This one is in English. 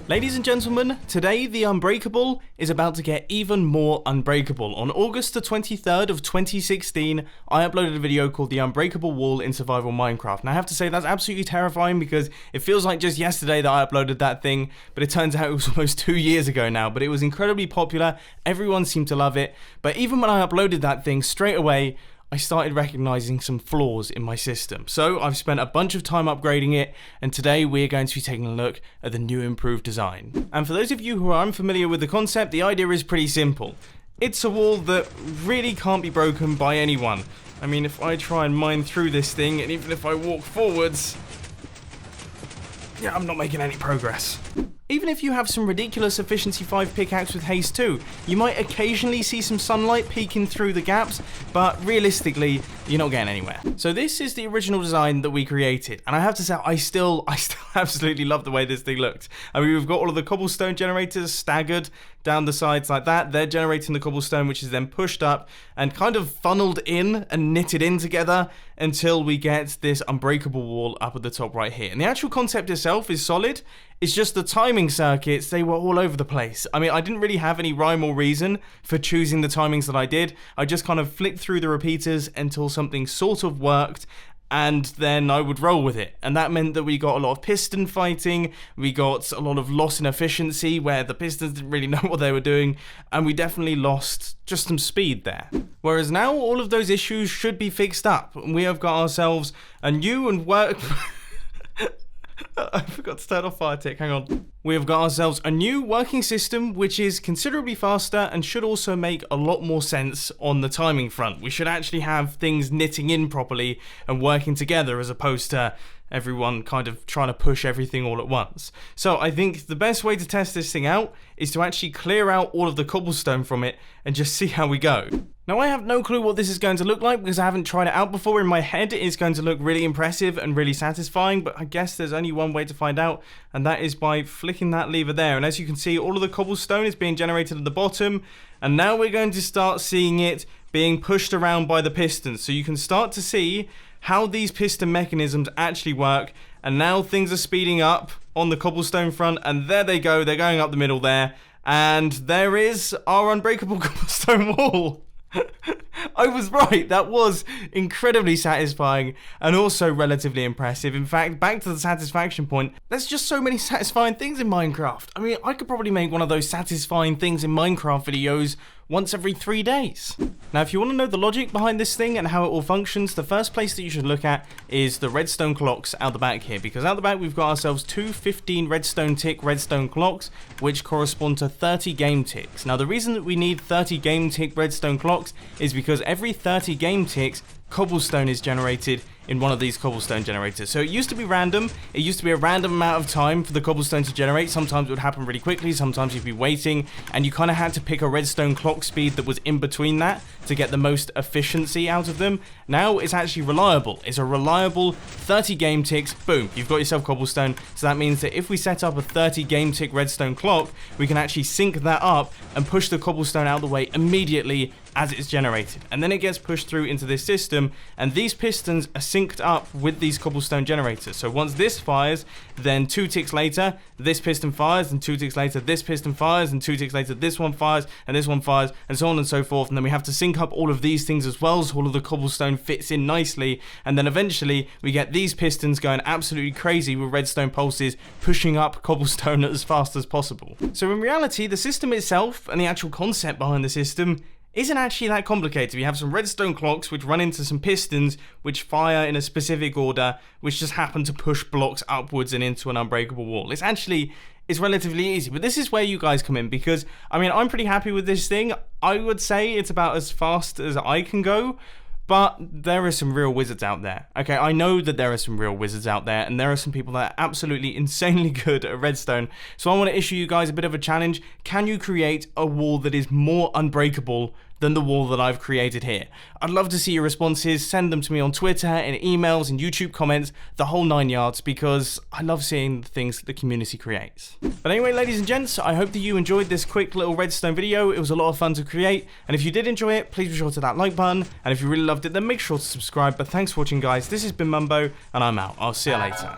Ladies and gentlemen, today the Unbreakable is about to get even more unbreakable. On August the 23rd of 2016, I uploaded a video called The Unbreakable Wall in Survival Minecraft. And I have to say that's absolutely terrifying because it feels like just yesterday that I uploaded that thing, but it turns out it was almost 2 years ago now. But it was incredibly popular, everyone seemed to love it. But even when I uploaded that thing, straight away, I started recognizing some flaws in my system. So I've spent a bunch of time upgrading it, and today we're going to be taking a look at the new improved design. And for those of you who are unfamiliar with the concept, the idea is pretty simple. It's a wall that really can't be broken by anyone. I mean, if I try and mine through this thing, and even if I walk forwards, yeah, I'm not making any progress. Even if you have some ridiculous efficiency 5 pickaxe with haste 2, you might occasionally see some sunlight peeking through the gaps, but realistically, you're not getting anywhere. So this is the original design that we created, and I have to say, I still absolutely love the way this thing looked. I mean, we've got all of the cobblestone generators staggered down the sides like that. They're generating the cobblestone, which is then pushed up and kind of funneled in and knitted in together until we get this unbreakable wall up at the top right here. And the actual concept itself is solid. It's just the timing circuits, they were all over the place. I mean, I didn't really have any rhyme or reason for choosing the timings that I did. I just kind of flicked through the repeaters until something sort of worked, and then I would roll with it. And that meant that we got a lot of piston fighting, we got a lot of loss in efficiency where the pistons didn't really know what they were doing, and we definitely lost just some speed there. Whereas now all of those issues should be fixed up, and we have got ourselves a new and I forgot to turn off fire tick, hang on. We have got ourselves a new working system which is considerably faster and should also make a lot more sense on the timing front. We should actually have things knitting in properly and working together as opposed to everyone kind of trying to push everything all at once. So I think the best way to test this thing out is to actually clear out all of the cobblestone from it and just see how we go. Now I have no clue what this is going to look like because I haven't tried it out before. In my head it's going to look really impressive and really satisfying, but I guess there's only one way to find out, and that is by flicking that lever there. And as you can see, all of the cobblestone is being generated at the bottom, and now we're going to start seeing it being pushed around by the pistons. So you can start to see how these piston mechanisms actually work, and now things are speeding up on the cobblestone front, and there they go, they're going up the middle there, and there is our unbreakable cobblestone wall. I was right, that was incredibly satisfying and also relatively impressive. In fact, back to the satisfaction point, there's just so many satisfying things in Minecraft. I mean, I could probably make one of those satisfying things in Minecraft videos once every 3 days. Now, if you want to know the logic behind this thing and how it all functions, the first place that you should look at is the redstone clocks out the back here, because out the back we've got ourselves two 15 redstone tick redstone clocks, which correspond to 30 game ticks. Now, the reason that we need 30 game tick redstone clocks is because every 30 game ticks, cobblestone is generated in one of these cobblestone generators. So it used to be random. It used to be a random amount of time for the cobblestone to generate. Sometimes it would happen really quickly, sometimes you'd be waiting, and you kind of had to pick a redstone clock speed that was in between that to get the most efficiency out of them. Now it's actually reliable. It's a reliable 30 game ticks, boom, you've got yourself cobblestone. So that means that if we set up a 30 game tick redstone clock, we can actually sync that up and push the cobblestone out of the way immediately as it's generated, and then it gets pushed through into this system, and these pistons are synced up with these cobblestone generators. So once this fires, then 2 ticks later this piston fires, and 2 ticks later this piston fires, and 2 ticks later this one fires, and this one fires, and so on and so forth. And then we have to sync up all of these things as well, so all of the cobblestone fits in nicely, and then eventually we get these pistons going absolutely crazy with redstone pulses pushing up cobblestone as fast as possible. So in reality, the system itself and the actual concept behind the system isn't actually that complicated. We have some redstone clocks which run into some pistons which fire in a specific order, which just happen to push blocks upwards and into an unbreakable wall. It's relatively easy, but this is where you guys come in, because I mean, I'm pretty happy with this thing. I would say it's about as fast as I can go, but there are some real wizards out there. Okay, I know that there are some real wizards out there, and there are some people that are absolutely insanely good at redstone. So I want to issue you guys a bit of a challenge. Can you create a wall that is more unbreakable than the wall that I've created here? I'd love to see your responses. Send them to me on Twitter, in emails, and YouTube comments, the whole 9 yards, because I love seeing the things that the community creates. But anyway, ladies and gents, I hope that you enjoyed this quick little redstone video. It was a lot of fun to create, and if you did enjoy it, please be sure to hit that like button, and if you really loved it, then make sure to subscribe. But thanks for watching, guys. This has been Mumbo, and I'm out. I'll see you later.